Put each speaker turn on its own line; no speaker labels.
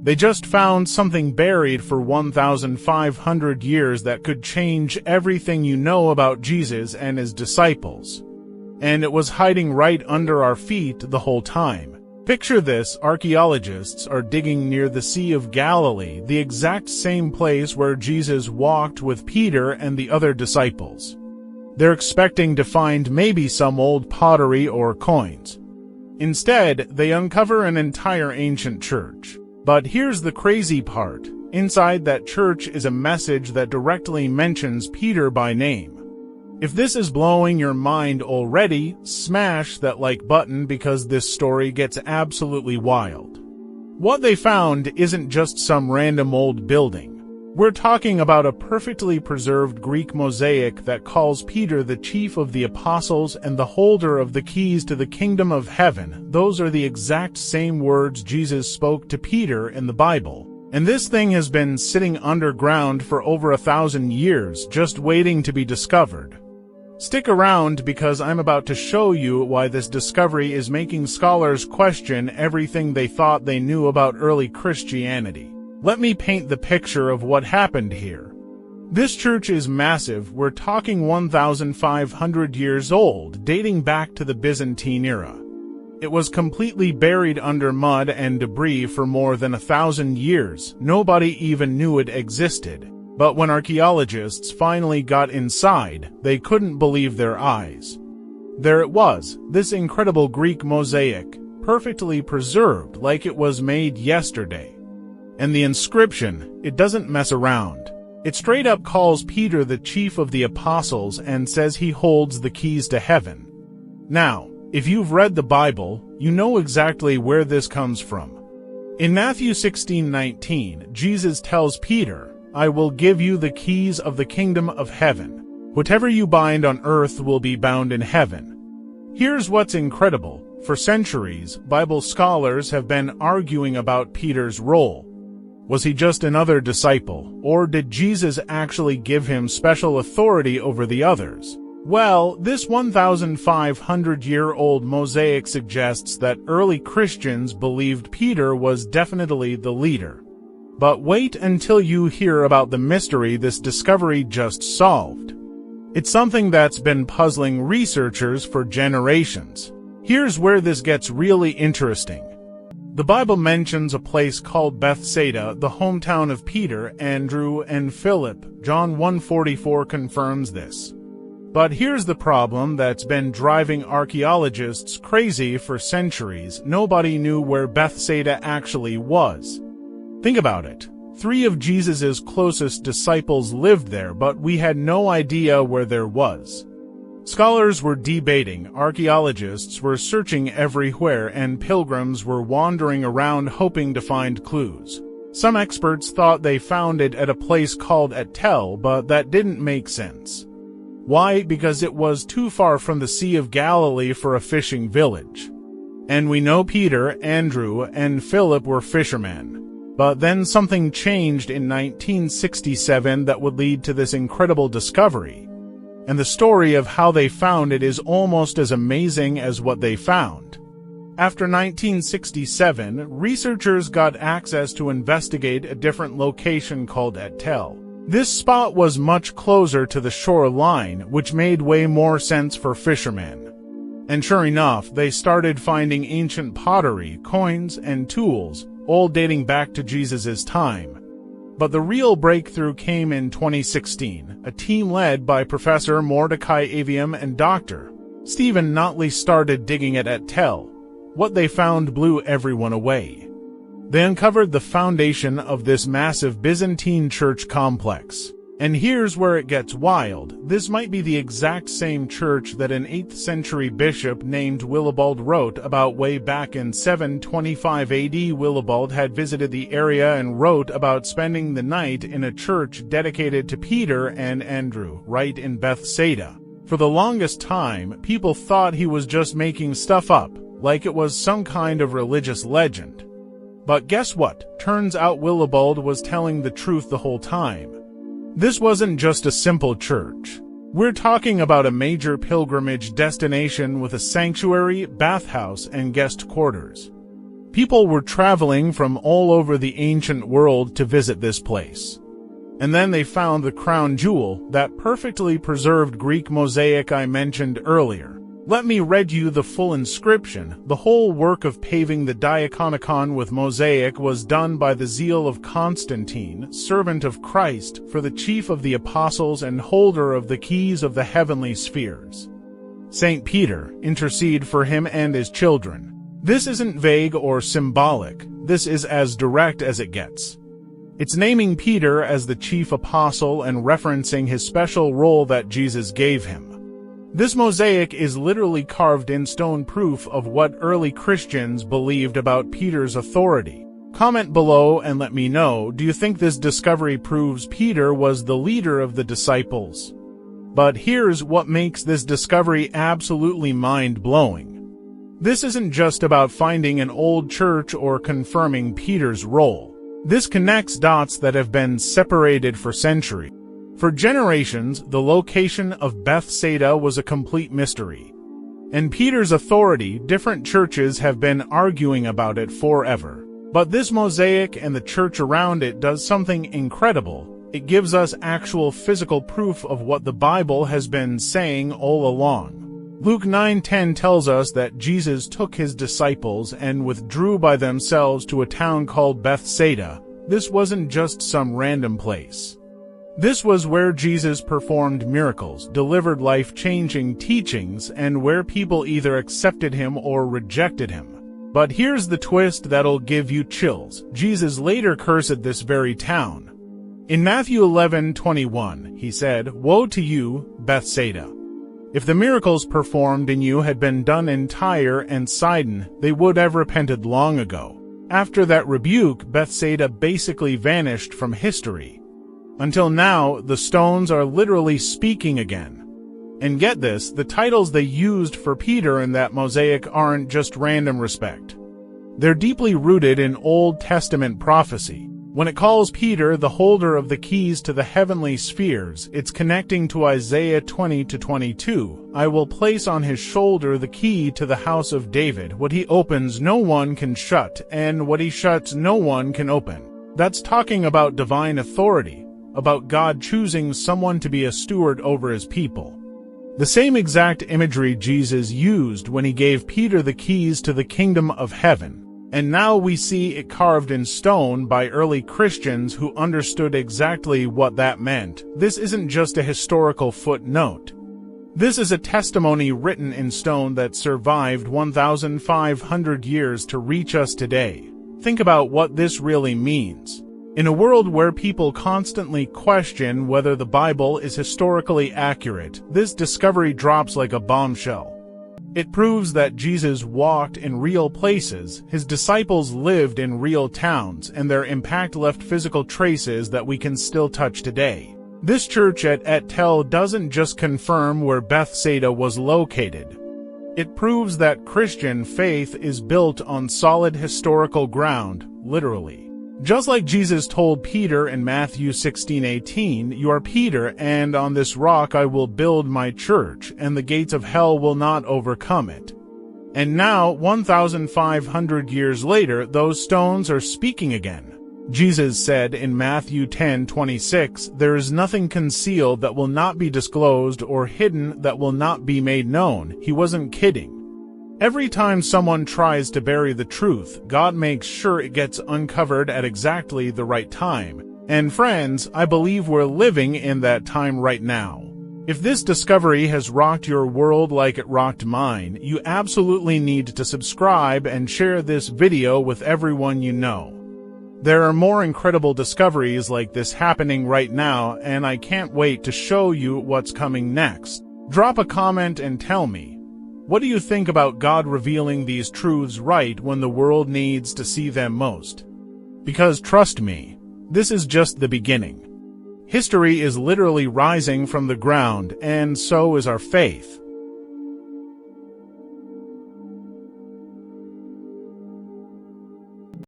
They just found something buried for 1,500 years that could change everything you know about Jesus and his disciples. And it was hiding right under our feet the whole time. Picture this: archaeologists are digging near the Sea of Galilee, the exact same place where Jesus walked with Peter and the other disciples. They're expecting to find maybe some old pottery or coins. Instead, they uncover an entire ancient church. But here's the crazy part. Inside that church is a message that directly mentions Peter by name. If this is blowing your mind already, smash that like button because this story gets absolutely wild. What they found isn't just some random old building. We're talking about a perfectly preserved Greek mosaic that calls Peter the chief of the apostles and the holder of the keys to the kingdom of heaven. Those are the exact same words Jesus spoke to Peter in the Bible. And this thing has been sitting underground for over 1,000 years, just waiting to be discovered. Stick around because I'm about to show you why this discovery is making scholars question everything they thought they knew about early Christianity. Let me paint the picture of what happened here. This church is massive. We're talking 1,500 years old, dating back to the Byzantine era. It was completely buried under mud and debris for more than 1,000 years. Nobody even knew it existed. But when archaeologists finally got inside, they couldn't believe their eyes. There it was, this incredible Greek mosaic, perfectly preserved like it was made yesterday. And the inscription, it doesn't mess around. It straight up calls Peter the chief of the apostles and says he holds the keys to heaven. Now, if you've read the Bible, you know exactly where this comes from. In Matthew 16:19, Jesus tells Peter, "I will give you the keys of the kingdom of heaven. Whatever you bind on earth will be bound in heaven." Here's what's incredible. For centuries, Bible scholars have been arguing about Peter's role. Was he just another disciple, or did Jesus actually give him special authority over the others? Well, this 1,500-year-old mosaic suggests that early Christians believed Peter was definitely the leader. But wait until you hear about the mystery this discovery just solved. It's something that's been puzzling researchers for generations. Here's where this gets really interesting. The Bible mentions a place called Bethsaida, the hometown of Peter, Andrew, and Philip. John 1:44 confirms this. But here's the problem that's been driving archaeologists crazy for centuries. Nobody knew where Bethsaida actually was. Think about it. 3 of Jesus' closest disciples lived there, but we had no idea where there was. Scholars were debating, archaeologists were searching everywhere, and pilgrims were wandering around hoping to find clues. Some experts thought they found it at a place called Tel, but that didn't make sense. Why? Because it was too far from the Sea of Galilee for a fishing village. And we know Peter, Andrew, and Philip were fishermen. But then something changed in 1967 that would lead to this incredible discovery. And the story of how they found it is almost as amazing as what they found. After 1967, researchers got access to investigate a different location called Tel. This spot was much closer to the shoreline, which made way more sense for fishermen. And sure enough, they started finding ancient pottery, coins, and tools, all dating back to Jesus' time. But the real breakthrough came in 2016. A team led by Professor Mordecai Avium and Dr. Stephen Notley started digging at Tel. What they found blew everyone away. They uncovered the foundation of this massive Byzantine church complex. And here's where it gets wild. This might be the exact same church that an 8th century bishop named Willibald wrote about way back in 725 AD. Willibald had visited the area and wrote about spending the night in a church dedicated to Peter and Andrew, right in Bethsaida. For the longest time, people thought he was just making stuff up, like it was some kind of religious legend. But guess what? Turns out Willibald was telling the truth the whole time. This wasn't just a simple church. We're talking about a major pilgrimage destination with a sanctuary, bathhouse, and guest quarters. People were traveling from all over the ancient world to visit this place. And then they found the crown jewel, that perfectly preserved Greek mosaic I mentioned earlier. Let me read you the full inscription. The whole work of paving the diaconicon with mosaic was done by the zeal of Constantine, servant of Christ, for the chief of the apostles and holder of the keys of the heavenly spheres. Saint Peter, intercede for him and his children. This isn't vague or symbolic. This is as direct as it gets. It's naming Peter as the chief apostle and referencing his special role that Jesus gave him. This mosaic is literally carved in stone, proof of what early Christians believed about Peter's authority. Comment below and let me know, do you think this discovery proves Peter was the leader of the disciples? But here's what makes this discovery absolutely mind-blowing. This isn't just about finding an old church or confirming Peter's role. This connects dots that have been separated for centuries. For generations, the location of Bethsaida was a complete mystery. And Peter's authority, different churches have been arguing about it forever. But this mosaic and the church around it does something incredible. It gives us actual physical proof of what the Bible has been saying all along. Luke 9:10 tells us that Jesus took his disciples and withdrew by themselves to a town called Bethsaida. This wasn't just some random place. This was where Jesus performed miracles, delivered life-changing teachings, and where people either accepted him or rejected him. But here's the twist that'll give you chills. Jesus later cursed this very town. In Matthew 11:21, he said, "Woe to you, Bethsaida! If the miracles performed in you had been done in Tyre and Sidon, they would have repented long ago." After that rebuke, Bethsaida basically vanished from history. Until now, the stones are literally speaking again. And get this, the titles they used for Peter in that mosaic aren't just random respect. They're deeply rooted in Old Testament prophecy. When it calls Peter the holder of the keys to the heavenly spheres, it's connecting to Isaiah 20:22. "I will place on his shoulder the key to the house of David. What he opens no one can shut, and what he shuts no one can open." That's talking about divine authority, about God choosing someone to be a steward over his people. The same exact imagery Jesus used when he gave Peter the keys to the kingdom of heaven. And now we see it carved in stone by early Christians who understood exactly what that meant. This isn't just a historical footnote. This is a testimony written in stone that survived 1,500 years to reach us today. Think about what this really means. In a world where people constantly question whether the Bible is historically accurate, this discovery drops like a bombshell. It proves that Jesus walked in real places, his disciples lived in real towns, and their impact left physical traces that we can still touch today. This church at Et-Tel doesn't just confirm where Bethsaida was located. It proves that Christian faith is built on solid historical ground, literally. Just like Jesus told Peter in Matthew 16:18, "You are Peter, and on this rock I will build my church, and the gates of hell will not overcome it." And now, 1,500 years later, those stones are speaking again. Jesus said in Matthew 10:26, "There is nothing concealed that will not be disclosed or hidden that will not be made known." He wasn't kidding. Every time someone tries to bury the truth, God makes sure it gets uncovered at exactly the right time. And friends, I believe we're living in that time right now. If this discovery has rocked your world like it rocked mine, you absolutely need to subscribe and share this video with everyone you know. There are more incredible discoveries like this happening right now, and I can't wait to show you what's coming next. Drop a comment and tell me, what do you think about God revealing these truths right when the world needs to see them most? Because trust me, this is just the beginning. History is literally rising from the ground, and so is our faith.